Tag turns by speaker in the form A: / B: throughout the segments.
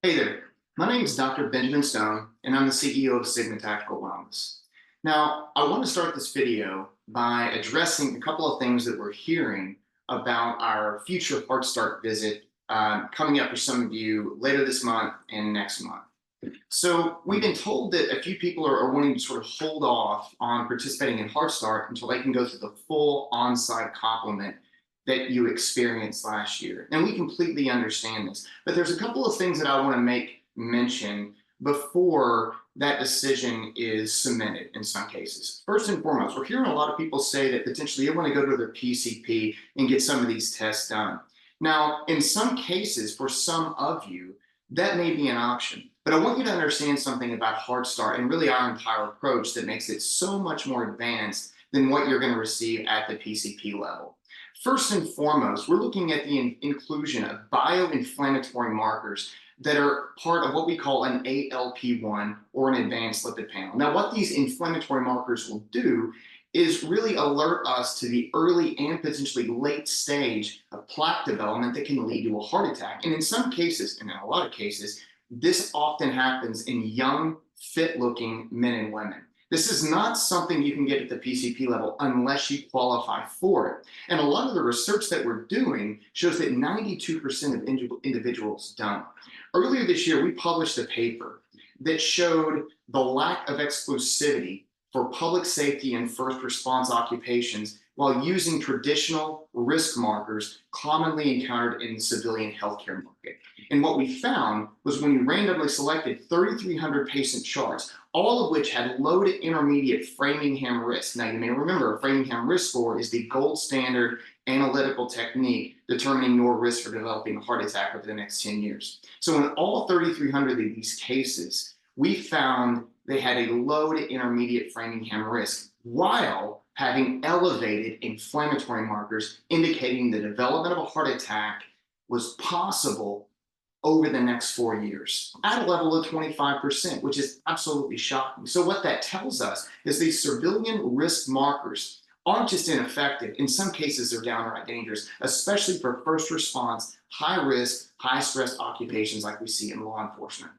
A: Hey there, my name is Dr. Benjamin Stone, and I'm the CEO of Sigma Tactical Wellness. Now, I want to start this video by addressing a couple of things that we're hearing about our future HeartStart visit coming up for some of you later this month and next month. So we've been told that a few people are wanting to sort of hold off on participating in HeartStart until they can go through the full on-site complement that you experienced last year. And we completely understand this, but there's a couple of things that I want to make mention before that decision is cemented in some cases. First and foremost, we're hearing a lot of people say that potentially they want to go to their PCP and get some of these tests done. Now, in some cases, for some of you, that may be an option. But I want you to understand something about HeartStart and really our entire approach that makes it so much more advanced than what you're going to receive at the PCP level. First and foremost, we're looking at the inclusion of bioinflammatory markers that are part of what we call an ALP1 or an advanced lipid panel. Now, what these inflammatory markers will do is really alert us to the early and potentially late stage of plaque development that can lead to a heart attack. And in some cases, and in a lot of cases, this often happens in young, fit-looking men and women. This is not something you can get at the PCP level unless you qualify for it. And a lot of the research that we're doing shows that 92% of individuals don't. Earlier this year, we published a paper that showed the lack of exclusivity for public safety and first response occupations while using traditional risk markers commonly encountered in the civilian healthcare market. And what we found was when we randomly selected 3,300 patient charts, all of which had low to intermediate Framingham risk. Now, you may remember a Framingham risk score is the gold standard analytical technique determining your risk for developing a heart attack over the next 10 years. So in all 3,300 of these cases, we found they had a low to intermediate Framingham risk while having elevated inflammatory markers indicating the development of a heart attack was possible over the next 4 years at a level of 25%, which is absolutely shocking. So what that tells us is these civilian risk markers aren't just ineffective. In some cases, they're downright dangerous, especially for first response, high risk, high stress occupations like we see in law enforcement.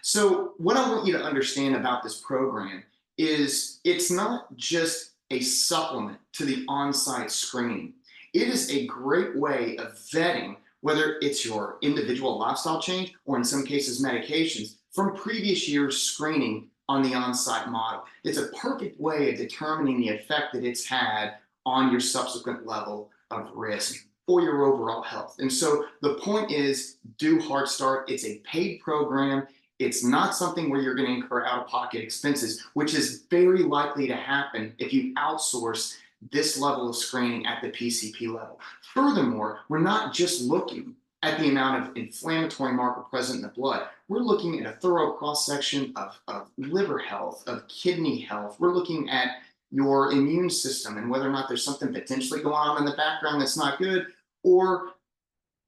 A: So what I want you to understand about this program is it's not just a supplement to the on-site screening. It is a great way of vetting whether it's your individual lifestyle change or in some cases medications from previous years' screening on the on-site model. It's a perfect way of determining the effect that it's had on your subsequent level of risk for your overall health. And so the point is, do HeartStart. It's a paid program. It's not something where you're going to incur out-of-pocket expenses, which is very likely to happen if you outsource this level of screening at the PCP level. Furthermore, we're not just looking at the amount of inflammatory marker present in the blood. We're looking at a thorough cross-section of liver health, of kidney health. We're looking at your immune system and whether or not there's something potentially going on in the background that's not good, or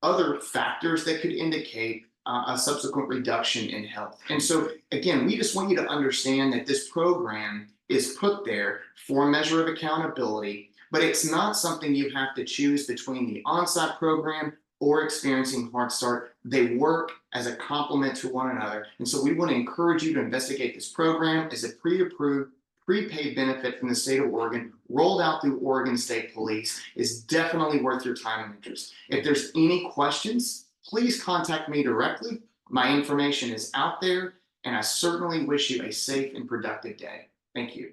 A: other factors that could indicate a subsequent reduction in health. And so, again, we just want you to understand that this program is put there for a measure of accountability, but it's not something you have to choose between the on-site program or experiencing HeartStart. They work as a complement to one another. And so we want to encourage you to investigate this program as a pre-approved, prepaid benefit from the state of Oregon, rolled out through Oregon State Police. Is definitely worth your time and interest. If there's any questions, please contact me directly. My information is out there, and I certainly wish you a safe and productive day. Thank you.